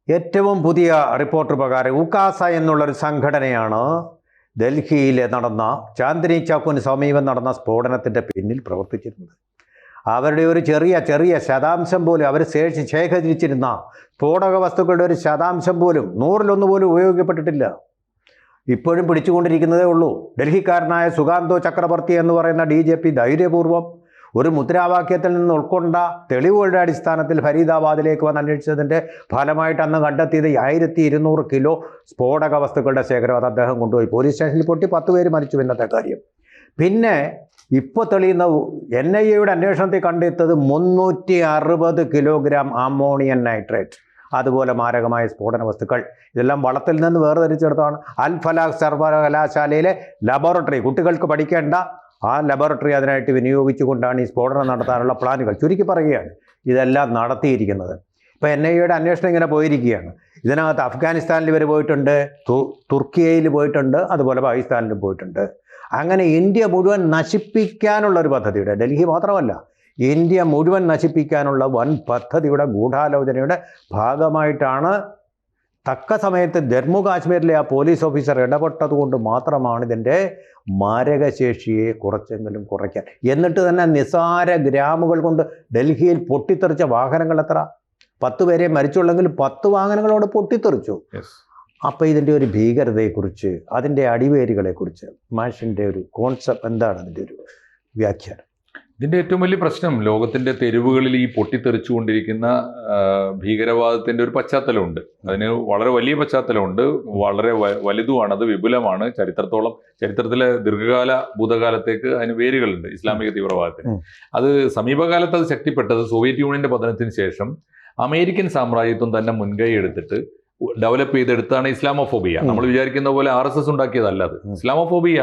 ഏറ്റവും പുതിയ റിപ്പോർട്ട് പ്രകാരം ഉക്കാസ എന്നുള്ളൊരു സംഘടനയാണ് ഡൽഹിയിൽ നടന്ന ചാന്ദിനി ചൗക്കിന് സമീപം നടന്ന സ്ഫോടനത്തിൻ്റെ പിന്നിൽ പ്രവർത്തിച്ചിരുന്നത്. അവരുടെ ഒരു ചെറിയ ശതാംശം പോലും അവർ ശേഖരിച്ചിരുന്ന സ്ഫോടക വസ്തുക്കളുടെ ഒരു ശതാംശം പോലും 100-1 പോലും ഉപയോഗിക്കപ്പെട്ടിട്ടില്ല. ഇപ്പോഴും പിടിച്ചുകൊണ്ടിരിക്കുന്നതേ ഉള്ളൂ. ഡൽഹിക്കാരനായ സുകാന്തോ ചക്രവർത്തി എന്ന് പറയുന്ന DJP ധൈര്യപൂർവ്വം ഒരു മുദ്രാവാക്യത്തിൽ നിന്ന് ഉൾക്കൊണ്ട തെളിവുകളുടെ അടിസ്ഥാനത്തിൽ ഫരീദാബാദിലേക്ക് വന്ന് അന്വേഷിച്ചതിൻ്റെ ഫലമായിട്ട് അന്ന് കണ്ടെത്തിയത് 1200 കിലോ സ്ഫോടക വസ്തുക്കളുടെ ശേഖരം അത് അദ്ദേഹം കൊണ്ടുപോയി പോലീസ് സ്റ്റേഷനിൽ പൊട്ടി 10 പേര് മരിച്ചു. പിന്നത്തെ കാര്യം പിന്നെ ഇപ്പോൾ തെളിയുന്ന NIA-യുടെ അന്വേഷണത്തിൽ കണ്ടെത്തിയത് 360 കിലോഗ്രാം അമോണിയം നൈട്രേറ്റ്, അതുപോലെ മാരകമായ സ്ഫോടന വസ്തുക്കൾ. ഇതെല്ലാം വളത്തിൽ നിന്ന് വേർതിരിച്ചെടുത്താണ്. അൽ ഫലാഹ് സർവകലാശാലയിലെ ലബോറട്ടറി, കുട്ടികൾക്ക് പഠിക്കേണ്ട ആ ലബോറട്ടറി അതിനായിട്ട് വിനിയോഗിച്ചുകൊണ്ടാണ് ഈ സ്ഫോടനം നടത്താനുള്ള പ്ലാനുകൾ. ചുരുക്കി പറയുകയാണ് ഇതെല്ലാം നടത്തിയിരിക്കുന്നത്. ഇപ്പോൾ NIA-യുടെ അന്വേഷണം ഇങ്ങനെ പോയിരിക്കുകയാണ്. ഇതിനകത്ത് അഫ്ഗാനിസ്ഥാനിൽ ഇവർ പോയിട്ടുണ്ട്, തുർക്കിയയിൽ പോയിട്ടുണ്ട്, അതുപോലെ പാകിസ്ഥാനിലും പോയിട്ടുണ്ട്. അങ്ങനെ ഇന്ത്യ മുഴുവൻ നശിപ്പിക്കാനുള്ളൊരു പദ്ധതിയുടെ, ഡൽഹി മാത്രമല്ല ഇന്ത്യ മുഴുവൻ നശിപ്പിക്കാനുള്ള വൻ പദ്ധതിയുടെ ഗൂഢാലോചനയുടെ ഭാഗമായിട്ടാണ് തക്ക സമയത്ത് ജമ്മു കാശ്മീരിലെ ആ പോലീസ് ഓഫീസർ ഇടപെട്ടതുകൊണ്ട് മാത്രമാണ് ഇതിൻ്റെ മാരകശേഷിയെ കുറച്ചെങ്കിലും കുറയ്ക്കാൻ. എന്നിട്ട് തന്നെ നിസ്സാര ഗ്രാമുകൾ കൊണ്ട് ഡൽഹിയിൽ പൊട്ടിത്തെറിച്ച വാഹനങ്ങൾ എത്ര? 10 പേരെ മരിച്ചുള്ളെങ്കിൽ 10 വാഹനങ്ങളോട് പൊട്ടിത്തെറിച്ചു. അപ്പോൾ ഇതിൻ്റെ ഒരു ഭീകരതയെക്കുറിച്ച്, അതിൻ്റെ അടിവേരുകളെക്കുറിച്ച് മാഷിൻ്റെ ഒരു കോൺസെപ്റ്റ് എന്താണ്? അതിൻ്റെ ഒരു വ്യാഖ്യാനം. ഇതിൻ്റെ ഏറ്റവും വലിയ പ്രശ്നം ലോകത്തിൻ്റെ തെരുവുകളിൽ ഈ പൊട്ടിത്തെറിച്ചുകൊണ്ടിരിക്കുന്ന ഭീകരവാദത്തിൻ്റെ ഒരു പശ്ചാത്തലമുണ്ട്. അതിന് വളരെ വലിയ പശ്ചാത്തലമുണ്ട്, വളരെ വലുതുമാണ്, അത് വിപുലമാണ്. ചരിത്രത്തിലെ ദീർഘകാല ഭൂതകാലത്തേക്ക് അതിന് വേരുകളുണ്ട് ഇസ്ലാമിക തീവ്രവാദത്തിന്. അത് സമീപകാലത്ത് അത് ശക്തിപ്പെട്ടത് സോവിയറ്റ് യൂണിയൻ്റെ പതനത്തിന് ശേഷം അമേരിക്കൻ സാമ്രാജ്യത്വം തന്നെ മുൻകൈ എടുത്തിട്ട് ഡെവലപ്പ് ചെയ്തെടുത്താണ് ഇസ്ലാമോഫോബിയ. നമ്മൾ വിചാരിക്കുന്ന പോലെ RSS ഉണ്ടാക്കിയതല്ല അത്. ഇസ്ലാമോഫോബിയ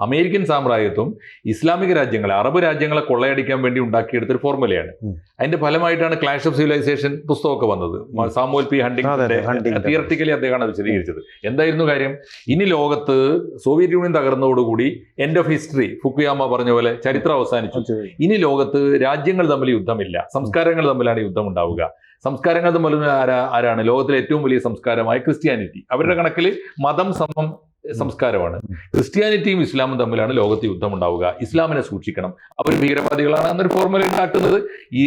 അമേരിക്കൻ സാമ്രാജ്യത്വം ഇസ്ലാമിക രാജ്യങ്ങളെ, അറബ് രാജ്യങ്ങളെ കൊള്ളയടിക്കാൻ വേണ്ടി ഉണ്ടാക്കിയെടുത്തൊരു ഫോർമുലയാണ്. അതിന്റെ ഫലമായിട്ടാണ് ക്ലാഷ് ഓഫ് സിവിലൈസേഷൻ പുസ്തകമൊക്കെ വന്നത്. Samuel P. ഹണ്ടിംഗ്ടൺ തിയററ്റിക്കലി അദ്ദേഹമാണ് അത് വിശദീകരിച്ചത്. എന്തായിരുന്നു കാര്യം? ഇനി ലോകത്ത് സോവിയറ്റ് യൂണിയൻ തകർന്നതോടുകൂടി എൻഡ് ഓഫ് ഹിസ്റ്ററി, ഫുക്കുയാമ പറഞ്ഞ പോലെ ചരിത്രം അവസാനിച്ചു. ഇനി ലോകത്ത് രാജ്യങ്ങൾ തമ്മിൽ യുദ്ധമില്ല, സംസ്കാരങ്ങൾ തമ്മിലാണ് യുദ്ധം ഉണ്ടാവുക. സംസ്കാരങ്ങൾ തമ്മിൽ ആരാണ്? ലോകത്തിലെ ഏറ്റവും വലിയ സംസ്കാരമായ ക്രിസ്ത്യാനിറ്റി. അവരുടെ കണക്കിൽ മതം സമം സംസ്കാരമാണ്. ക്രിസ്ത്യാനിറ്റിയും ഇസ്ലാമും തമ്മിലാണ് ലോകത്ത് യുദ്ധം ഉണ്ടാവുക. ഇസ്ലാമിനെ സൂക്ഷിക്കണം, അവർ ഭീകരവാദികളാണ് എന്നൊരു ഫോർമുല ഉണ്ടാക്കുന്നത് ഈ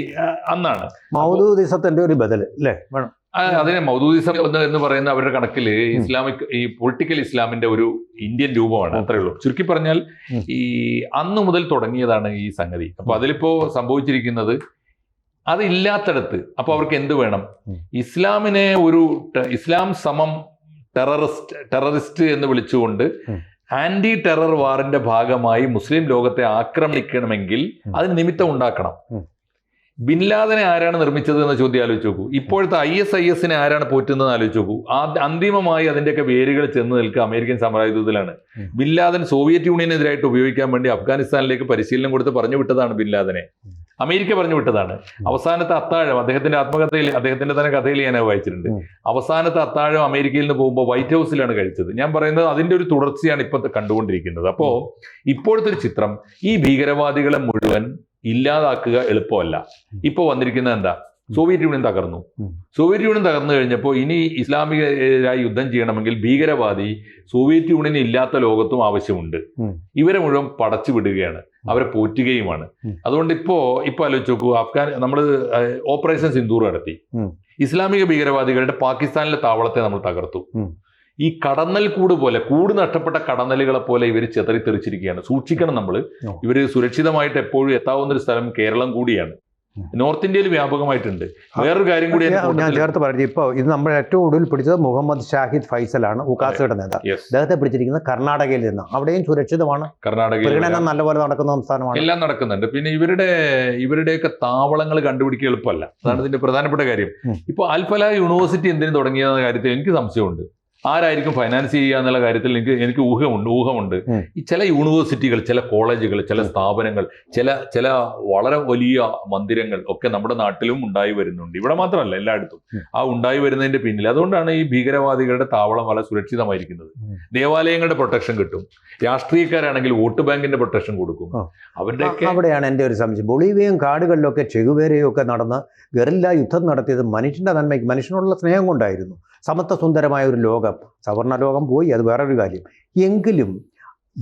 അന്നാണ്. മൗദൂദിസത്തിന്റെ ഒരു ബദൽ അല്ലേ? അതിനെ മൗദൂദിസം എന്ന് പറയുന്ന അവരുടെ കണക്കിൽ ഇസ്ലാമിക്, ഈ പൊളിറ്റിക്കൽ ഇസ്ലാമിന്റെ ഒരു ഇന്ത്യൻ രൂപമാണ്. അത്രയേ ഉള്ളൂ. ചുരുക്കി പറഞ്ഞാൽ ഈ അന്ന് മുതൽ തുടങ്ങിയതാണ് ഈ സംഗതി. അപ്പൊ അതിലിപ്പോ സംഭവിച്ചിരിക്കുന്നത് അതില്ലാത്തടത്ത് അപ്പൊ അവർക്ക് എന്ത് വേണം? ഇസ്ലാമിനെ ഒരു ഇസ്ലാം സമം ടെററിസ്റ്റ് എന്ന് വിളിച്ചുകൊണ്ട് ആന്റി ടെറർ വാറിന്റെ ഭാഗമായി മുസ്ലിം ലോകത്തെ ആക്രമിക്കണമെങ്കിൽ അതിന് നിമിത്തം ഉണ്ടാക്കണം. ബിൻ ലാദനെ ആരാണ് നിർമ്മിച്ചത് എന്ന ചോദ്യം ആലോചിച്ച് നോക്കൂ. ഇപ്പോഴത്തെ ISIS-നെ ആരാണ് പോറ്റുന്നത് ആലോചിച്ച് നോക്കൂ. അന്തിമമായി അതിൻ്റെയൊക്കെ വേരുകൾ ചെന്ന് നിൽക്കുക അമേരിക്കൻ സാമ്രാജ്യത്തിലാണ്. ബിൻ ലാദൻ സോവിയറ്റ് യൂണിയനെതിരായിട്ട് ഉപയോഗിക്കാൻ വേണ്ടി അഫ്ഗാനിസ്ഥാനിലേക്ക് പരിശീലനം കൊടുത്ത് പറഞ്ഞു വിട്ടതാണ് ബിൻ ലാദനെ. അമേരിക്ക പറഞ്ഞു വിട്ടതാണ്. അവസാനത്തെ അത്താഴം അദ്ദേഹത്തിന്റെ ആത്മകഥയിൽ, അദ്ദേഹത്തിന്റെ തന്നെ കഥയിൽ ഞാൻ വായിച്ചിട്ടുണ്ട്. അവസാനത്തെ അത്താഴം അമേരിക്കയിൽ നിന്ന് പോകുമ്പോൾ വൈറ്റ് ഹൗസിലാണ് കഴിച്ചത്. ഞാൻ പറയുന്നത് അതിന്റെ ഒരു തുടർച്ചയാണ് ഇപ്പൊ കണ്ടുകൊണ്ടിരിക്കുന്നത്. അപ്പോ ഇപ്പോഴത്തെ ഒരു ചിത്രം, ഈ ഭീകരവാദികളെ മുഴുവൻ ഇല്ലാതാക്കുക എളുപ്പമല്ല. ഇപ്പോൾ വന്നിരിക്കുന്നത് എന്താ? സോവിയറ്റ് യൂണിയൻ തകർന്നു. സോവിയറ്റ് യൂണിയൻ തകർന്നു കഴിഞ്ഞപ്പോൾ ഇനി ഇസ്ലാമികരായി യുദ്ധം ചെയ്യണമെങ്കിൽ ഭീകരവാദി സോവിയറ്റ് യൂണിയൻ ഇല്ലാത്ത ലോകത്തും ആവശ്യമുണ്ട്. ഇവരെ മുഴുവൻ പടച്ചു വിടുകയാണ്, അവരെ പോറ്റുകയുമാണ്. അതുകൊണ്ട് ഇപ്പോ ആലോചിച്ച് നോക്കൂ, നമ്മൾ ഓപ്പറേഷൻ സിന്ദൂർ നടത്തി. ഇസ്ലാമിക ഭീകരവാദികളുടെ പാകിസ്ഥാനിലെ താവളത്തെ നമ്മൾ തകർത്തു. ഈ കടന്നൽ കൂട് നഷ്ടപ്പെട്ട കടന്നലുകളെ പോലെ ഇവർ ചെതറിത്തെറിച്ചിരിക്കുകയാണ്. സൂക്ഷിക്കണം നമ്മൾ. ഇവര് സുരക്ഷിതമായിട്ട് എപ്പോഴും എത്താവുന്ന ഒരു സ്ഥലം കേരളം കൂടിയാണ്. നോർത്ത് ഇന്ത്യയിൽ വ്യാപകമായിട്ടുണ്ട്. വേറൊരു കാര്യം കൂടി ഞാൻ ചേർത്ത് പറഞ്ഞു. ഇപ്പോൾ ഇത് നമ്മൾ ഏറ്റവും ഒടുവിൽ പിടിച്ചത് മുഹമ്മദ് ഷാഹിദ് ഫൈസലാണ്, ഉക്കാസയുടെ നേതാവ്. അദ്ദേഹത്തെ പിടിച്ചിരിക്കുന്നത് കർണാടകയിൽ നിന്ന്. അവിടെയും സുരക്ഷിതമാണ്. കർണാടകയിൽ നല്ലപോലെ നടക്കുന്ന സംസ്ഥാനമാണ്. എല്ലാം നടക്കുന്നുണ്ട്. പിന്നെ ഇവരുടെയൊക്കെ താവളങ്ങൾ കണ്ടുപിടിക്കുക എളുപ്പമല്ല. അതാണ് ഇതിന്റെ പ്രധാനപ്പെട്ട കാര്യം. ഇപ്പോൾ അൽ ഫലാഹ് യൂണിവേഴ്സിറ്റി എന്തിനു തുടങ്ങിയെന്ന കാര്യത്തിൽ എനിക്ക് സംശയമുണ്ട്. ആരായിരിക്കും ഫൈനാൻസ് ചെയ്യുക എന്നുള്ള കാര്യത്തിൽ എനിക്ക് ഊഹമുണ്ട്. ഈ ചില യൂണിവേഴ്സിറ്റികൾ, ചില കോളേജുകൾ, ചില സ്ഥാപനങ്ങൾ, ചില വളരെ വലിയ മന്ദിരങ്ങൾ ഒക്കെ നമ്മുടെ നാട്ടിലും ഉണ്ടായി വരുന്നുണ്ട്. ഇവിടെ മാത്രമല്ല, എല്ലായിടത്തും ആ ഉണ്ടായി വരുന്നതിന്റെ പിന്നിൽ അതുകൊണ്ടാണ് ഈ ഭീകരവാദികളുടെ താവളം വളരെ സുരക്ഷിതമായിരിക്കുന്നത്. ദേവാലയങ്ങളുടെ പ്രൊട്ടക്ഷൻ കിട്ടും, രാഷ്ട്രീയക്കാരാണെങ്കിൽ വോട്ട് ബാങ്കിന്റെ പ്രൊട്ടക്ഷൻ കൊടുക്കും. അവരുടെയൊക്കെ അവിടെയാണ് എൻ്റെ ഒരു സംശയം. ബൊളീവിയൻ കാടുകളിലൊക്കെ ചെഗുവേരയും ഒക്കെ നടന്ന് ഗറില്ല യുദ്ധം നടത്തിയത് മനുഷ്യന്റെ നന്മയ്ക്ക്, മനുഷ്യനോടുള്ള സ്നേഹം കൊണ്ടായിരുന്നു. സമത്വ സുന്ദരമായ ഒരു ലോകം, സവർണ ലോകം പോയി, അത് വേറൊരു കാര്യം. എങ്കിലും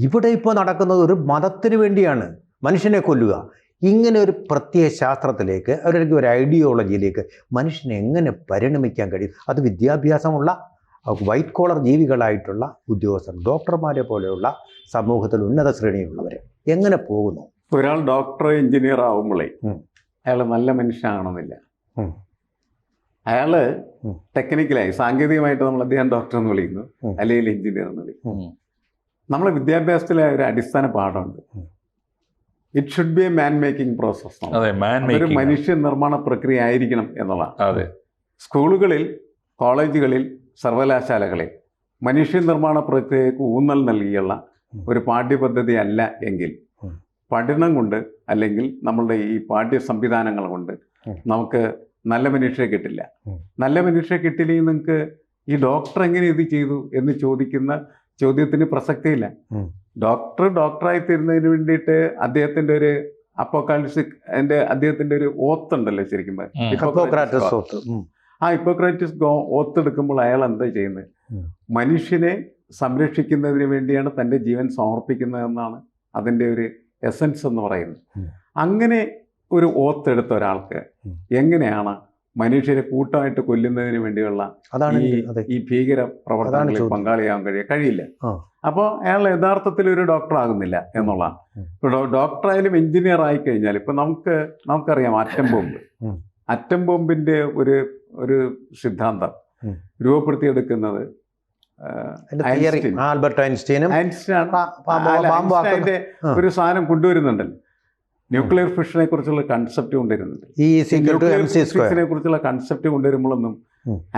ഇവിടെ ഇപ്പോൾ നടക്കുന്നത് ഒരു മതത്തിന് വേണ്ടിയാണ്, മനുഷ്യനെ കൊല്ലുക. ഇങ്ങനെ ഒരു പ്രത്യയ ശാസ്ത്രത്തിലേക്ക്, അവരുടെ ഒരു ഐഡിയോളജിയിലേക്ക് മനുഷ്യനെ എങ്ങനെ പരിണമിക്കാൻ കഴിയും? അത് വിദ്യാഭ്യാസമുള്ള വൈറ്റ് കോളർ ജീവികളായിട്ടുള്ള ഉദ്യോഗസ്ഥർ, ഡോക്ടർമാരെ പോലെയുള്ള സമൂഹത്തിൽ ഉന്നത ശ്രേണിയിലുള്ളവരെ എങ്ങനെ പോകുന്നു? ഒരാൾ ഡോക്ടറോ എഞ്ചിനീയർ ആവുമ്പോഴേ അയാൾ നല്ല മനുഷ്യനാകണമെന്നില്ല. അയാള് ടെക്നിക്കലായി, സാങ്കേതികമായിട്ട് നമ്മൾ അദ്ദേഹം ഡോക്ടർ എന്ന് വിളിക്കുന്നു, അല്ലെങ്കിൽ എഞ്ചിനീയർ എന്ന് വിളിക്കുന്നു. നമ്മളെ വിദ്യാഭ്യാസത്തിലെ ഒരു അടിസ്ഥാന പാഠമുണ്ട്. It should be a man making process. ഒരു മനുഷ്യ നിർമ്മാണ പ്രക്രിയ ആയിരിക്കണം എന്നുള്ളതാണ്. സ്കൂളുകളിൽ, കോളേജുകളിൽ, സർവകലാശാലകളിൽ മനുഷ്യ നിർമ്മാണ പ്രക്രിയക്ക് ഊന്നൽ നൽകിയുള്ള ഒരു പാഠ്യപദ്ധതി അല്ല എങ്കിൽ പഠനം കൊണ്ട്, അല്ലെങ്കിൽ നമ്മളുടെ ഈ പാഠ്യ സംവിധാനങ്ങൾ കൊണ്ട് നമുക്ക് നല്ല മനുഷ്യരെ കിട്ടില്ല. നല്ല മനുഷ്യരെ കിട്ടില്ലെങ്കിൽ നിങ്ങൾക്ക് ഈ ഡോക്ടർ എങ്ങനെ ഇത് ചെയ്തു എന്ന് ചോദിക്കുന്ന ചോദ്യത്തിന് പ്രസക്തിയില്ല. ഡോക്ടറായി തീരുന്നതിന് വേണ്ടിയിട്ട് അദ്ദേഹത്തിൻ്റെ ഒരു അപ്പോക്കാലിപ്സിക്, അദ്ദേഹത്തിൻ്റെ ഒരു ഓത്തുണ്ടല്ലോ ശരിക്കും. ആ ഹിപ്പോക്രാറ്റസ് ഓത്തെടുക്കുമ്പോൾ അയാൾ എന്താ ചെയ്യുന്നത്? മനുഷ്യനെ സംരക്ഷിക്കുന്നതിന് വേണ്ടിയാണ് തൻ്റെ ജീവൻ സമർപ്പിക്കുന്നതെന്നാണ് അതിൻ്റെ ഒരു എസൻസ് എന്ന് പറയുന്നത്. അങ്ങനെ ഒരു ഓത്തെടുത്ത ഒരാൾക്ക് എങ്ങനെയാണ് മനുഷ്യരെ കൂട്ടമായിട്ട് കൊല്ലുന്നതിന് വേണ്ടിയുള്ള ഈ ഭീകര പ്രവർത്തനങ്ങളിൽ പങ്കാളിയാകാൻ കഴിയില്ല. അപ്പോൾ അയാൾ യഥാർത്ഥത്തിൽ ഒരു ഡോക്ടർ ആകുന്നില്ല എന്നുള്ളതാണ്. ഇപ്പോൾ ഡോക്ടറായാലും എഞ്ചിനീയർ ആയി കഴിഞ്ഞാൽ, ഇപ്പം നമുക്കറിയാം അറ്റം ബോംബിന്റെ ഒരു സിദ്ധാന്തം രൂപപ്പെടുത്തിയെടുക്കുന്നത് ആൽബർട്ട് ഐൻസ്റ്റീന്റെ ഒരു സാധനം കൊണ്ടുവരുന്നുണ്ടല്ലോ. ന്യൂക്ലിയർ ഫിഷനെ കുറിച്ചുള്ള കൺസെപ്റ്റ് കൊണ്ടുവരുന്നുണ്ട്. ന്യൂക്ലിയർ കുറിച്ചുള്ള കൺസെപ്റ്റ് കൊണ്ടുവരുമ്പോഴൊന്നും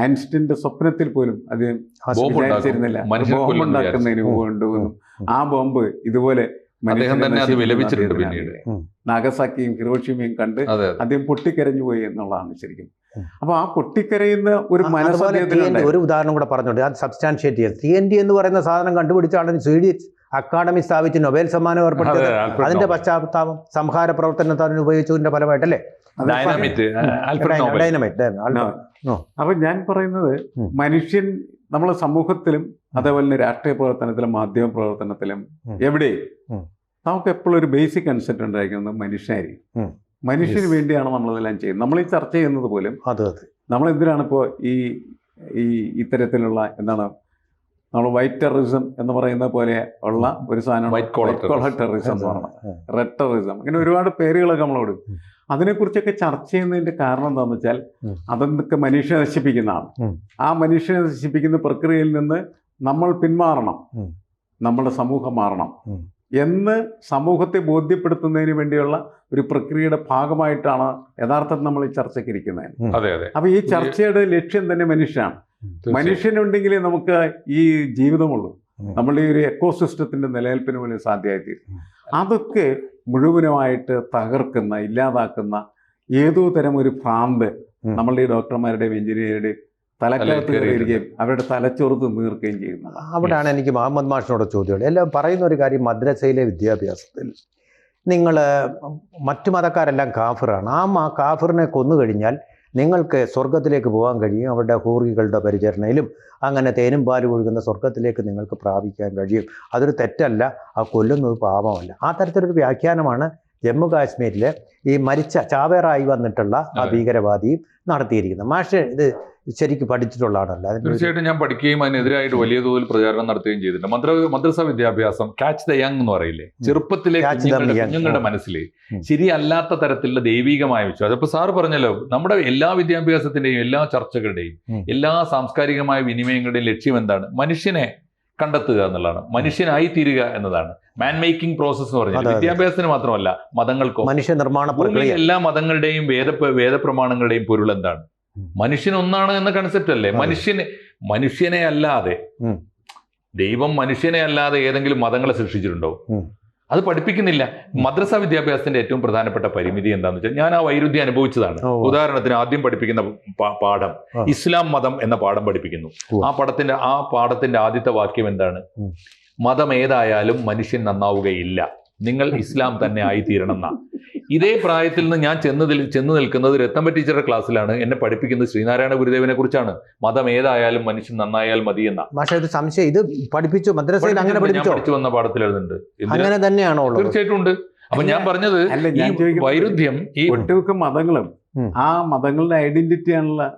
ഐൻസ്റ്റീന്റെ സ്വപ്നത്തിൽ പോലും അത് വിചാരിച്ചിരുന്നില്ല ബോംബ് ഉണ്ടാക്കുന്നതിന് കൊണ്ടുവന്നു. ആ ബോംബ് ഇതുപോലെ നാഗസാക്കിയും ഹിരോഷിമയും കണ്ട് അദ്ദേഹം പൊട്ടിക്കരഞ്ഞു പോയി എന്നുള്ളതാണ് ശരിക്കും. അപ്പൊ ആ പൊട്ടിക്കരയുന്ന ഒരു മനസ്സ്. ഒരു ഉദാഹരണം കൂടെ പറഞ്ഞോട്ടെ, അത് സബ്സ്റ്റാൻഷിയേറ്റ് ചെയ്യാം. TNT എന്ന് പറയുന്ന സാധനം കണ്ടുപിടിച്ചാണ് സ്വീഡിഷ് അക്കാഡമി സ്ഥാപിച്ച് നൊബേൽ സമ്മാനം ഏർപ്പെടുത്തിയത്. അതിന്റെ പശ്ചാത്താപം സംഹാര പ്രവർത്തനത്തിന് ഉപയോഗിച്ചതിന്റെ ഫലമായിട്ടല്ലേ? അപ്പൊ ഞാൻ പറയുന്നത്, മനുഷ്യൻ നമ്മളെ സമൂഹത്തിലും അതേപോലെ തന്നെ രാഷ്ട്രീയ പ്രവർത്തനത്തിലും മാധ്യമ പ്രവർത്തനത്തിലും എവിടെയും നമുക്ക് എപ്പോഴും ഒരു ബേസിക് കൺസെപ്റ്റ് ഉണ്ടായിരിക്കുന്നത് മനുഷ്യനായിരിക്കും. മനുഷ്യന് വേണ്ടിയാണ് നമ്മളിതെല്ലാം ചെയ്യുന്നത്. നമ്മൾ ഈ ചർച്ച ചെയ്യുന്നത് പോലും നമ്മൾ എന്തിനാണ് ഇപ്പോൾ ഈ ഇത്തരത്തിലുള്ള നമ്മൾ വൈറ്റ് ടെററിസം എന്ന് പറയുന്ന പോലെ ഉള്ള ഒരു സാധനം, വൈറ്റ് കോളർ ടെററിസം എന്ന് പറയുന്നത്, റെഡ് ടെററിസം, അങ്ങനെ ഒരുപാട് പേരുകളൊക്കെ നമ്മളോട്. അതിനെക്കുറിച്ചൊക്കെ ചർച്ച ചെയ്യുന്നതിന്റെ കാരണം എന്താണെന്ന് വെച്ചാൽ, അതൊക്കെ മനുഷ്യനെ നശിപ്പിക്കുന്നതാണ്. ആ മനുഷ്യനെ നശിപ്പിക്കുന്ന പ്രക്രിയയിൽ നിന്ന് നമ്മൾ പിന്മാറണം, നമ്മുടെ സമൂഹം മാറണം എന്ന് സമൂഹത്തെ ബോധ്യപ്പെടുത്തുന്നതിന് വേണ്ടിയുള്ള ഒരു പ്രക്രിയയുടെ ഭാഗമായിട്ടാണ് യഥാർത്ഥത്തിൽ നമ്മൾ ഈ ചർച്ചയ്ക്ക് ഇരിക്കുന്നത്. അപ്പൊ ഈ ചർച്ചയുടെ ലക്ഷ്യം തന്നെ മനുഷ്യനാണ്. മനുഷ്യനുണ്ടെങ്കിലേ നമുക്ക് ഈ ജീവിതമുള്ളൂ, നമ്മളുടെ ഈ ഒരു എക്കോസിസ്റ്റത്തിന്റെ നിലനിൽപ്പിന് പോലും സാധ്യമായിത്തീരും. അതൊക്കെ മുഴുവനുമായിട്ട് തകർക്കുന്ന, ഇല്ലാതാക്കുന്ന ഏതോ തരം ഒരു ഭ്രാന്ത് നമ്മളുടെ ഈ ഡോക്ടർമാരുടെയും എഞ്ചിനീയറുടെയും തലക്കകത്ത് കയറിയിരിക്കുകയും അവരുടെ തലച്ചോർത്ത് നീർക്കുകയും ചെയ്യുന്നത്. അവിടെയാണ് എനിക്ക് മുഹമ്മദ് മാഷിനോട് ചോദ്യമുള്ളത്. എല്ലാം പറയുന്ന ഒരു കാര്യം, മദ്രസയിലെ വിദ്യാഭ്യാസത്തിൽ നിങ്ങൾ മറ്റു മതക്കാരെല്ലാം കാഫിറാണ്, ആ കാഫിറിനെ കൊന്നു കഴിഞ്ഞാൽ നിങ്ങൾക്ക് സ്വർഗത്തിലേക്ക് പോകാൻ കഴിയും, അവരുടെ ഹൂറികളുടെ പരിചരണയിലും അങ്ങനെ തേനും പാലും ഒഴുകുന്ന സ്വർഗത്തിലേക്ക് നിങ്ങൾക്ക് പ്രാപിക്കാൻ കഴിയും. അതൊരു തെറ്റല്ല, ആ കൊല്ലുന്നത് പാപമല്ല. ആ തരത്തിലൊരു വ്യാഖ്യാനമാണ് ജമ്മു കാശ്മീരിലെ ഈ ചാവേറായി വന്നിട്ടുള്ള ആ ഭീകരവാദിയും നടത്തിയിരിക്കുന്നത്. മാഷ് ഇത് ശരിക്കും പഠിച്ചിട്ടുള്ളതാണല്ലോ? തീർച്ചയായിട്ടും ഞാൻ പഠിക്കുകയും അതിനെതിരായിട്ട് വലിയ തോതിൽ പ്രചാരണം നടത്തുകയും ചെയ്തിട്ടുണ്ട്. മദ്രസ വിദ്യാഭ്യാസം, ക്യാച്ച് ദ യങ് എന്ന് പറയില്ലേ, ചെറുപ്പത്തിലെ കുഞ്ഞുങ്ങളുടെ മനസ്സിൽ ശരിയല്ലാത്ത തരത്തിലുള്ള ദൈവികമായ വിശ്വാസം. അപ്പൊ സാറ് പറഞ്ഞല്ലോ, നമ്മുടെ എല്ലാ വിദ്യാഭ്യാസത്തിന്റെയും എല്ലാ ചർച്ചകളുടെയും എല്ലാ സാംസ്കാരികമായ വിനിമയങ്ങളുടെയും ലക്ഷ്യം എന്താണ്? മനുഷ്യനെ കണ്ടെത്തുക എന്നുള്ളതാണ്, മനുഷ്യനായി തീരുക എന്നതാണ്. മാൻ മേക്കിംഗ് പ്രോസസ് എന്ന് പറഞ്ഞാൽ വിദ്യാഭ്യാസത്തിന് മാത്രമല്ല, മതങ്ങൾക്കോ, മനുഷ്യ നിർമ്മാണ പ്രക്രിയ, എല്ലാ മതങ്ങളുടെയും വേദപ്രമാണങ്ങളുടെയും പൊരുൾ എന്താണ്? മനുഷ്യൻ ഒന്നാണ് എന്ന കൺസെപ്റ്റ് അല്ലേ? മനുഷ്യനെ അല്ലാതെ, ദൈവം മനുഷ്യനെ അല്ലാതെ ഏതെങ്കിലും മതങ്ങളെ സൃഷ്ടിച്ചിട്ടുണ്ടോ? അത് പഠിപ്പിക്കുന്നില്ല. മദ്രസ വിദ്യാഭ്യാസത്തിന്റെ ഏറ്റവും പ്രധാനപ്പെട്ട പരിമിതി എന്താണെന്ന് വെച്ചാൽ, ഞാൻ ആ വൈരുദ്ധ്യം അനുഭവിച്ചതാണ്. ഉദാഹരണത്തിന് ആദ്യം പഠിപ്പിക്കുന്ന പാഠം ഇസ്ലാം മതം എന്ന പാഠം പഠിപ്പിക്കുന്നു. ആ പാഠത്തിന്റെ ആദ്യത്തെ വാക്യം എന്താണ്? മതം ഏതായാലും മനുഷ്യൻ നന്നാവുകയില്ല, നിങ്ങൾ ഇസ്ലാം തന്നെ ആയിത്തീരണം എന്നാ. ഇതേ പ്രായത്തിൽ നിന്ന് ഞാൻ ചെന്ന് നിൽക്കുന്നത് രത്തമ്പ ടീച്ചറുടെ ക്ലാസ്സിലാണ്. എന്നെ പഠിപ്പിക്കുന്നത് ശ്രീനാരായണ ഗുരുദേവനെ കുറിച്ചാണ്. മതം ഏതായാലും മനുഷ്യൻ നന്നായാൽ മതി എന്ന. പക്ഷേ ഒരു സംശയം, ഇത് പഠിപ്പിച്ചു മദ്രസയിൽ അങ്ങനെ പഠിച്ചു വന്ന പാഠത്തിൽ എഴുതുന്നുണ്ട്. അങ്ങനെ തന്നെയാണോ? തീർച്ചയായിട്ടും ഉണ്ട്. അപ്പൊ ഞാൻ പറഞ്ഞത് ഈ വൈരുദ്ധ്യം, ഈ ഒട്ടുമിക്ക മതങ്ങളും ആ മതങ്ങളുടെ ഐഡന്റിറ്റി ആണല്ലോ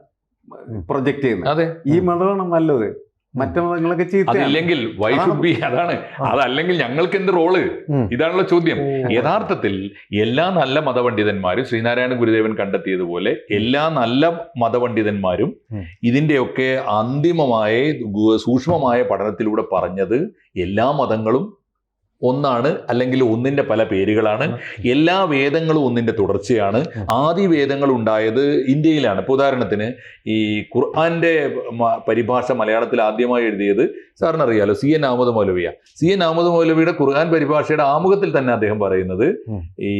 പ്രൊജക്ട് ചെയ്യുന്നത്. അതെ, ഈ മതമാണ് നല്ലത്, മറ്റു മതങ്ങളൊക്കെ അതല്ലെങ്കിൽ വൈ ഷുഡ് ബി, അതാണ്. അതല്ലെങ്കിൽ ഞങ്ങൾക്ക് എന്ത് റോള്? ഇതാണല്ലോ ചോദ്യം. യഥാർത്ഥത്തിൽ എല്ലാ നല്ല മതപണ്ഡിതന്മാരും ശ്രീനാരായണ ഗുരുദേവൻ കണ്ടെത്തിയതുപോലെ എല്ലാ നല്ല മതപണ്ഡിതന്മാരും ഇതിന്റെയൊക്കെ അന്തിമമായ സൂക്ഷ്മമായ പഠനത്തിലൂടെ പറഞ്ഞത് എല്ലാ മതങ്ങളും ഒന്നാണ്, അല്ലെങ്കിൽ ഒന്നിന്റെ പല പേരുകളാണ്. എല്ലാ വേദങ്ങളും ഒന്നിന്റെ തുടർച്ചയാണ്. ആദി വേദങ്ങൾ ഉണ്ടായത് ഇന്ത്യയിലാണ്. ഇപ്പോൾ ഉദാഹരണത്തിന് ഈ ഖുർആന്റെ പരിഭാഷ മലയാളത്തിൽ ആദ്യമായി എഴുതിയത് സാറിനറിയാലോ, CN അഹമ്മദ് മൗലവിയ. CN അഹമ്മദ് മൗലവിയുടെ ഖുർആൻ പരിഭാഷയുടെ ആമുഖത്തിൽ തന്നെ അദ്ദേഹം പറയുന്നത് ഈ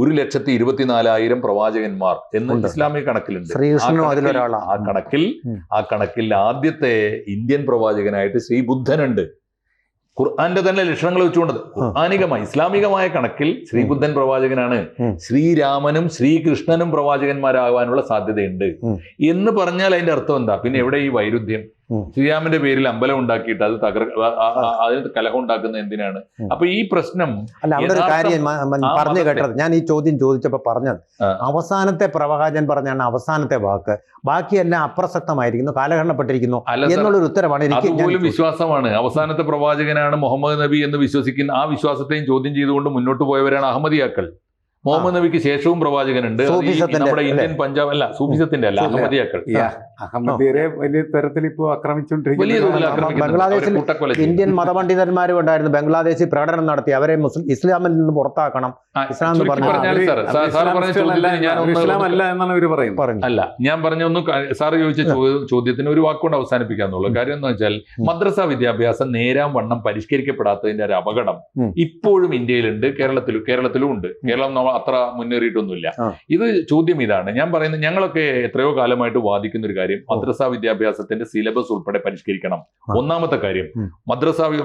1,24,000 പ്രവാചകന്മാർ എന്ന് ഇസ്ലാമിക കണക്കിലുണ്ട്. ആ കണക്കിൽ ആദ്യത്തെ ഇന്ത്യൻ പ്രവാചകനായിട്ട് ശ്രീ ബുദ്ധനുണ്ട്. ഖുർആന്റെ തന്നെ ലക്ഷണങ്ങൾ വെച്ചുകൊണ്ട് ഖുർആനികമായി ഇസ്ലാമികമായ കണക്കിൽ ശ്രീബുദ്ധൻ പ്രവാചകനാണ്. ശ്രീരാമനും ശ്രീകൃഷ്ണനും പ്രവാചകന്മാരാകാനുള്ള സാധ്യതയുണ്ട് എന്ന് പറഞ്ഞാൽ അതിന്റെ അർത്ഥം എന്താ? പിന്നെ എവിടെ ഈ വൈരുദ്ധ്യം? ശ്രീരാമന്റെ പേരിൽ അമ്പലം ഉണ്ടാക്കിയിട്ട് അത് അതിന് കലഹം ഉണ്ടാക്കുന്നത് എന്തിനാണ്? അപ്പൊ ഈ പ്രശ്നം പറഞ്ഞു കേട്ടത്, ഞാൻ ഈ ചോദ്യം ചോദിച്ചപ്പോ പറഞ്ഞത് അവസാനത്തെ പ്രവാചകൻ പറഞ്ഞാണ് അവസാനത്തെ വാക്ക്, ബാക്കിയെല്ലാം അപ്രസക്തമായിരിക്കുന്നു, കാലഹരണപ്പെട്ടിരിക്കുന്നു എന്നുള്ളൊരു ഉത്തരമാണ് എനിക്ക്. അതുപോലും വിശ്വാസമാണ്. അവസാനത്തെ പ്രവാചകനാണ് മുഹമ്മദ് നബി എന്ന് വിശ്വസിക്കുന്ന ആ വിശ്വാസത്തെയും ചോദ്യം ചെയ്തുകൊണ്ട് മുന്നോട്ട് പോയവരാണ് അഹമ്മദിയാക്കൾ. മുഹമ്മദ് നബിക്ക് ശേഷവും പ്രവാചകനുണ്ട്. നമ്മുടെ ഇന്ത്യൻ പഞ്ചാബ് അല്ല, സൂഫിസത്തിന്റെ അല്ല, അഹമ്മദിയാക്കൾ. അഹമ്മദിയരെ വലിയ തരത്തിൽ ഇപ്പോൾ ആക്രമിച്ചുകൊണ്ടിരിക്കുന്നു. ബംഗ്ലാദേശിൽ ഇന്ത്യൻ മതപണ്ഡിതന്മാരും ഉണ്ടായിരുന്നു. ബംഗ്ലാദേശിൽ പ്രകടനം നടത്തി അവരെ ഇസ്ലാമിൽ നിന്ന് പുറത്താക്കണം, ഇസ്ലാം എന്ന് പറഞ്ഞു. അല്ല, ഞാൻ പറഞ്ഞ ഒന്ന് സാറ് ചോദിച്ച ചോദ്യത്തിന് ഒരു വാക്കുകൊണ്ട് അവസാനിപ്പിക്കാന്നുള്ളൂ. കാര്യം എന്ന് വെച്ചാൽ മദ്രസ വിദ്യാഭ്യാസം നേരാം വണ്ണം പരിഷ്കരിക്കപ്പെടാത്തതിന്റെ ഒരു അപകടം ഇപ്പോഴും ഇന്ത്യയിലുണ്ട്, കേരളത്തിലും ഉണ്ട്. കേരളം അത്ര മുന്നേറിയിട്ടൊന്നുമില്ല. ഇത് ചോദ്യം ഇതാണ് ഞാൻ പറയുന്നത്. ഞങ്ങളൊക്കെ എത്രയോ കാലമായിട്ട് വാദിക്കുന്ന ഒരു കാര്യം, മദ്രസ വിദ്യാഭ്യാസത്തിന്റെ സിലബസ് ഉൾപ്പെടെ പരിഷ്കരിക്കണം. ഒന്നാമത്തെ കാര്യം,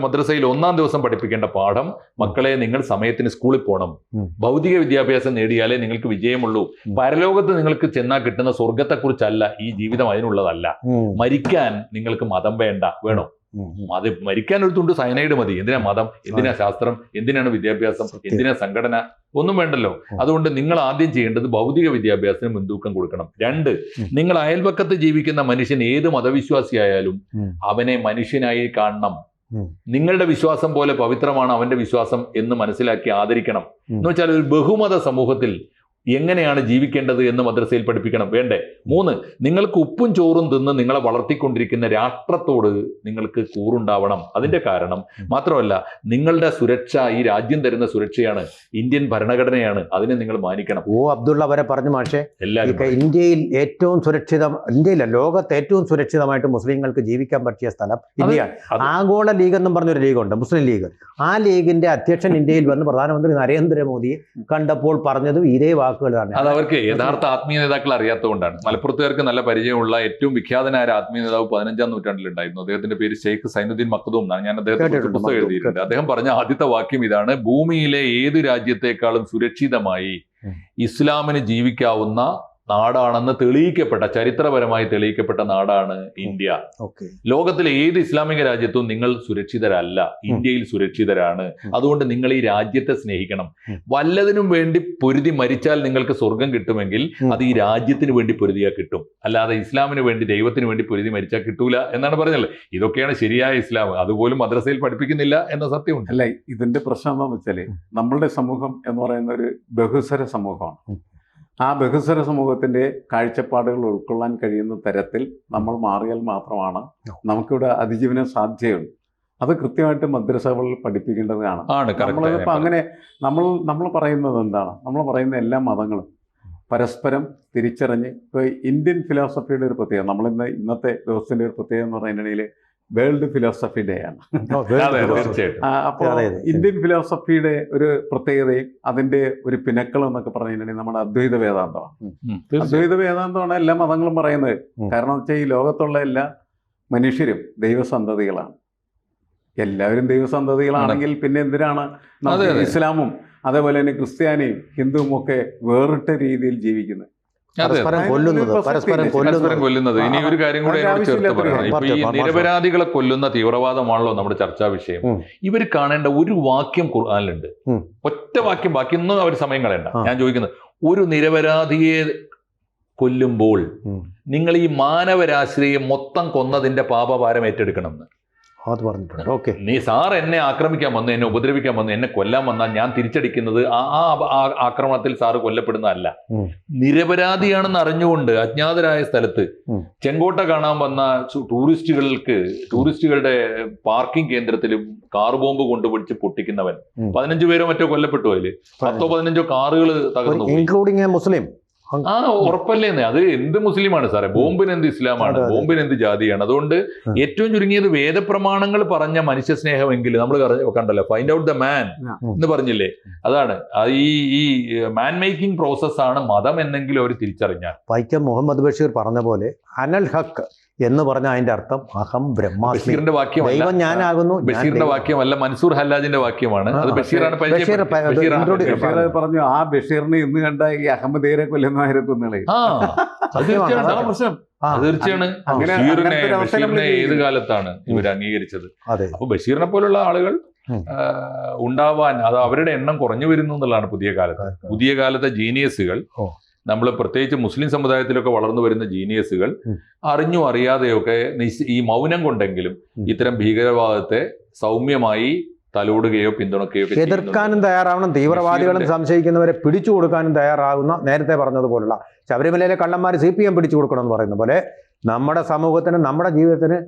മദ്രസയിൽ 1-ാം ദിവസം പഠിപ്പിക്കേണ്ട പാഠം, മക്കളെ നിങ്ങൾ സമയത്തിന് സ്കൂളിൽ പോകണം, ഭൗതിക വിദ്യാഭ്യാസം നേടിയാലേ നിങ്ങൾക്ക് വിജയമുള്ളൂ, പരലോകത്ത് നിങ്ങൾക്ക് ചെന്നാൽ കിട്ടുന്ന സ്വർഗത്തെക്കുറിച്ചല്ല ഈ ജീവിതം, അതിനുള്ളതല്ല. മരിക്കാൻ നിങ്ങൾക്ക് മതം വേണോ? അത് മരിക്കാൻ ഒരു തുണ്ട് സയനൈഡ് മതി. എന്തിനാ മതം? എന്തിനാ ശാസ്ത്രം? എന്തിനാണ് വിദ്യാഭ്യാസം? എന്തിനാ സംഘടന? ഒന്നും വേണ്ടല്ലോ. അതുകൊണ്ട് നിങ്ങൾ ആദ്യം ചെയ്യേണ്ടത് ഭൗതിക വിദ്യാഭ്യാസത്തിന് മുൻതൂക്കം കൊടുക്കണം. 2, നിങ്ങൾ അയൽപക്കത്ത് ജീവിക്കുന്ന മനുഷ്യൻ ഏത് മതവിശ്വാസിയായാലും അവനെ മനുഷ്യനായി കാണണം. നിങ്ങളുടെ വിശ്വാസം പോലെ പവിത്രമാണ് അവന്റെ വിശ്വാസം എന്ന് മനസ്സിലാക്കി ആദരിക്കണം. എന്ന് വെച്ചാൽ ഒരു ബഹുമത സമൂഹത്തിൽ എങ്ങനെയാണ് ജീവിക്കേണ്ടത് എന്ന് മദ്രസയിൽ പഠിപ്പിക്കണം. വേണ്ടേ? 3, നിങ്ങൾക്ക് ഉപ്പും ചോറും തിന്ന് നിങ്ങളെ വളർത്തിക്കൊണ്ടിരിക്കുന്ന രാഷ്ട്രത്തോട് നിങ്ങൾക്ക് കൂറുണ്ടാവണം. അതിന്റെ കാരണം മാത്രമല്ല, നിങ്ങളുടെ സുരക്ഷ ഈ രാജ്യം തരുന്ന സുരക്ഷയാണ്, ഇന്ത്യൻ ഭരണഘടനയാണ്, അതിനെ നിങ്ങൾ മാനിക്കണം. അബ്ദുള്ള വരെ പറഞ്ഞു മാഷേ, ഇന്ത്യയിൽ ഏറ്റവും ഇന്ത്യയിലെ ലോകത്ത് ഏറ്റവും സുരക്ഷിതമായിട്ട് മുസ്ലിങ്ങൾക്ക് ജീവിക്കാൻ പറ്റിയ സ്ഥലം ഇന്ത്യയാണ്. ആഗോള ലീഗ് എന്നും പറഞ്ഞൊരു ലീഗുണ്ട്, മുസ്ലിം ലീഗ്. ആ ലീഗിന്റെ അധ്യക്ഷൻ ഇന്ത്യയിൽ വന്ന് പ്രധാനമന്ത്രി നരേന്ദ്രമോദിയെ കണ്ടപ്പോൾ പറഞ്ഞതും ഇതേ അത് അവർക്ക് യഥാർത്ഥ ആത്മീയ നേതാക്കൾ അറിയാത്തതുകൊണ്ടാണ്. മലപ്പുറത്തുകാർക്ക് നല്ല പരിചയമുള്ള ഏറ്റവും വിഖ്യാതനായ ആത്മീയ നേതാവ് 15-ാം നൂറ്റാണ്ടിലുണ്ടായിരുന്നു. അദ്ദേഹത്തിന്റെ പേര് ഷെയ്ഖ് സൈനുദ്ദീൻ മഖ്ദൂം എന്നാണ്. ഞാൻ അദ്ദേഹത്തെ പുസ്തകം എഴുതിയിട്ടുണ്ട്. അദ്ദേഹം പറഞ്ഞ ആദ്യത്തെ വാക്യം ഇതാണ്: ഭൂമിയിലെ ഏത് രാജ്യത്തെക്കാളും സുരക്ഷിതമായി ഇസ്ലാമിന് ജീവിക്കാവുന്ന നാടാണെന്ന് ചരിത്രപരമായി തെളിയിക്കപ്പെട്ട നാടാണ് ഇന്ത്യ. ലോകത്തിലെ ഏത് ഇസ്ലാമിക രാജ്യത്തും നിങ്ങൾ സുരക്ഷിതരല്ല, ഇന്ത്യയിൽ സുരക്ഷിതരാണ്. അതുകൊണ്ട് നിങ്ങൾ ഈ രാജ്യത്തെ സ്നേഹിക്കണം. വല്ലതിനും വേണ്ടി പൊരുതി മരിച്ചാൽ നിങ്ങൾക്ക് സ്വർഗം കിട്ടുമെങ്കിൽ അത് ഈ രാജ്യത്തിന് വേണ്ടി പൊരുതിയാൽ കിട്ടും, അല്ലാതെ ഇസ്ലാമിന് വേണ്ടി ദൈവത്തിന് വേണ്ടി പൊരുതി മരിച്ചാൽ കിട്ടൂല എന്നാണ് പറഞ്ഞത്. ഇതൊക്കെയാണ് ശരിയായ ഇസ്ലാം. അതുപോലും മദ്രസയിൽ പഠിപ്പിക്കുന്നില്ല എന്ന സത്യമുണ്ട്. അല്ല, ഇതിന്റെ പ്രശ്നം എന്താണെന്ന് വെച്ചാൽ നമ്മളുടെ സമൂഹം എന്ന് പറയുന്ന ഒരു ബഹുസ്വര സമൂഹമാണ്. ആ ബഹുസ്വര സമൂഹത്തിന്റെ കാഴ്ചപ്പാടുകൾ ഉൾക്കൊള്ളാൻ കഴിയുന്ന തരത്തിൽ നമ്മൾ മാറിയാൽ മാത്രമാണ് നമുക്കിവിടെ അതിജീവനം സാധ്യതയുള്ളൂ. അത് കൃത്യമായിട്ട് മദ്രസകളിൽ പഠിപ്പിക്കേണ്ടതാണ്. നമ്മളിപ്പോൾ അങ്ങനെ നമ്മൾ പറയുന്നത് എന്താണ്? നമ്മൾ പറയുന്ന എല്ലാ മതങ്ങളും പരസ്പരം തിരിച്ചറിഞ്ഞ് ഇപ്പോൾ ഇന്ത്യൻ ഫിലോസഫിയുടെ ഒരു പ്രത്യേകത ഇന്നത്തെ ദിവസത്തിൻ്റെ ഒരു പ്രത്യേകത എന്ന് പറയുന്നതിൽ വേൾഡ് ഫിലോസഫി ഡേ ആണ്. അതെ, തീർച്ചയായിട്ടും. അപ്പോൾ ഇന്ത്യൻ ഫിലോസഫിയുടെ ഒരു പ്രത്യേകതയും അതിൻ്റെ ഒരു പിനക്കളും എന്നൊക്കെ പറഞ്ഞിട്ടുണ്ടെങ്കിൽ നമ്മുടെ അദ്വൈത വേദാന്തമാണ്. അദ്വൈത വേദാന്തമാണ് എല്ലാ മതങ്ങളും പറയുന്നത്. കാരണം വെച്ചാൽ ഈ ലോകത്തുള്ള എല്ലാ മനുഷ്യരും ദൈവസന്തതികളാണ്. എല്ലാവരും ദൈവസന്തതികളാണെങ്കിൽ പിന്നെ എന്തിനാണ് നമുക്ക് ഇസ്ലാമും അതേപോലെ തന്നെ ക്രിസ്ത്യാനിയും ഹിന്ദുവും ഒക്കെ വേറിട്ട രീതിയിൽ ജീവിക്കുന്നത്? പരസ്പരം കൊല്ലുന്നത്. ഇനി ഒരു കാര്യം കൂടെ എന്നോട് ചേർത്ത് പറയണം. ഇപ്പൊ ഈ നിരപരാധികളെ കൊല്ലുന്ന തീവ്രവാദമാണല്ലോ നമ്മുടെ ചർച്ചാ വിഷയം. ഇവർ കാണേണ്ട ഒരു വാക്യം ഖുർആനിലുണ്ട്, ഒറ്റ വാക്യം, ബാക്കിയൊന്നും അവർ സമയം കളയണ്ട. ഞാൻ ചോദിക്കുന്നത്, ഒരു നിരപരാധിയെ കൊല്ലുമ്പോൾ നിങ്ങൾ ഈ മാനവരാശിയെ മൊത്തം കൊന്നതിന്റെ പാപഭാരം ഏറ്റെടുക്കണമെന്ന് അത് പറഞ്ഞിട്ടുണ്ട്. ഓക്കെ, നീ സാർ എന്നെ ആക്രമിക്കാൻ വന്നു, എന്നെ ഉപദ്രവിക്കാൻ വന്നു, എന്നെ കൊല്ലാൻ വന്നാൽ ഞാൻ തിരിച്ചടിക്കുന്നത് ആ ആക്രമണത്തിൽ സാറ് കൊല്ലപ്പെടുന്നതല്ല. നിരപരാധിയാണെന്ന് അറിഞ്ഞുകൊണ്ട് അജ്ഞാതരായ സ്ഥലത്ത് ചെങ്കോട്ട കാണാൻ വന്ന ടൂറിസ്റ്റുകളുടെ പാർക്കിംഗ് കേന്ദ്രത്തിൽ കാർ ബോംബ് കൊണ്ടുപിടിച്ച് പൊട്ടിക്കുന്നവൻ 15 പേരോ മറ്റോ കൊല്ലപ്പെട്ടു. അതില് 10-15 കാറുകൾ തകർന്നു, ഇൻക്ലൂഡിങ് മുസ്ലിം. ഉറപ്പല്ലേന്ന്. അത് എന്ത് മുസ്ലിമാണ് സാറേ? ബോംബിന് എന്ത് ഇസ്ലാമാണ്? ബോംബിന് എന്ത് ജാതിയാണ്? അതുകൊണ്ട് ഏറ്റവും ചുരുങ്ങിയത് വേദപ്രമാണങ്ങൾ പറഞ്ഞ മനുഷ്യ സ്നേഹമെങ്കിലും നമ്മൾ കണ്ടല്ലോ, ഫൈൻഡ് ഔട്ട് ദ മാൻ എന്ന് പറഞ്ഞില്ലേ? അതാണ് ഈ മാൻ മേക്കിംഗ് പ്രോസസ്സാണ് മതം എന്നെങ്കിലും അവർ തിരിച്ചറിഞ്ഞാൽ. വൈക്കം മുഹമ്മദ് ബഷീർ പറഞ്ഞ പോലെ അനൽ ഹക്ക് എന്ന് പറഞ്ഞ അതിന്റെ അർത്ഥം അഹം ബ്രഹ്മാസ്മി. ബഷീറിന്റെ വാക്യമല്ല, ദൈവം ഞാനാകുന്നു. ബഷീറിന്റെ വാക്യമല്ല, മൻസൂർ ഹല്ലാജിന്റെ വാക്യമാണ്. അത് ബഷീറാണ് പറഞ്ഞു. ആ ബഷീറിനെ ഇന്ന് കണ്ട ഈ അഹമ്മദീരെ കൊല്ലുന്നവരെ കൊന്നുകളെ. തീർച്ചയാണ്. ബഷീറിനെ ഏത് കാലത്താണ് ഇവർ അംഗീകരിച്ചത്? അപ്പൊ ബഷീറിനെ പോലുള്ള ആളുകൾ ഉണ്ടാവാൻ അത് അവരുടെ എണ്ണം കുറഞ്ഞു വരുന്നു എന്നുള്ളതാണ് പുതിയ കാലത്തെ ജീനിയസുകൾ. നമ്മൾ പ്രത്യേകിച്ച് മുസ്ലിം സമുദായത്തിലൊക്കെ വളർന്നു വരുന്ന ജീനിയസുകൾ അറിഞ്ഞോ അറിയാതെയൊക്കെ ഈ മൗനം കൊണ്ടെങ്കിലും ഇത്തരം ഭീകരവാദത്തെ സൗമ്യമായി തലോടുകയോ പിന്തുണയ്ക്കുകയോ എതിർക്കാനും തയ്യാറാവണം. തീവ്രവാദികളും സംശയിക്കുന്നവരെ പിടിച്ചു കൊടുക്കാനും തയ്യാറാകുന്ന, നേരത്തെ പറഞ്ഞതുപോലുള്ള ശബരിമലയിലെ കള്ളന്മാർ CPM പിടിച്ചു കൊടുക്കണമെന്ന് പറയുന്ന പോലെ നമ്മുടെ സമൂഹത്തിന്, നമ്മുടെ ജീവിതത്തിന്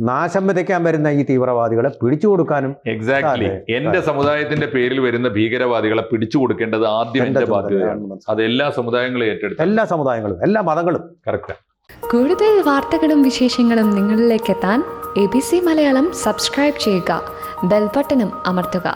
നാശം വിതയ്ക്കാൻ വരുന്ന ഈ തീവ്രവാദികളെ പിടിച്ചു കൊടുക്കാനും. എക്സാക്ട്ലി. എന്റെ സമുദായത്തിന്റെ പേരിൽ വരുന്ന ഭീകരവാദികളെ പിടിച്ചു കൊടുക്കേണ്ടത് ആദ്യം എന്റെ ബാധ്യതയാണ്. അത് എല്ലാ സമുദായങ്ങളും ഏറ്റെടുത്തു, എല്ലാ സമുദായങ്ങളും, എല്ലാ മതങ്ങളും. കറക്റ്റ്. കൂടുതൽ വാർത്തകളും വിശേഷങ്ങളും നിങ്ങളിലേക്ക് എത്താൻ ABC മലയാളം സബ്സ്ക്രൈബ് ചെയ്യുക, ബെൽബട്ടനും അമർത്തുക.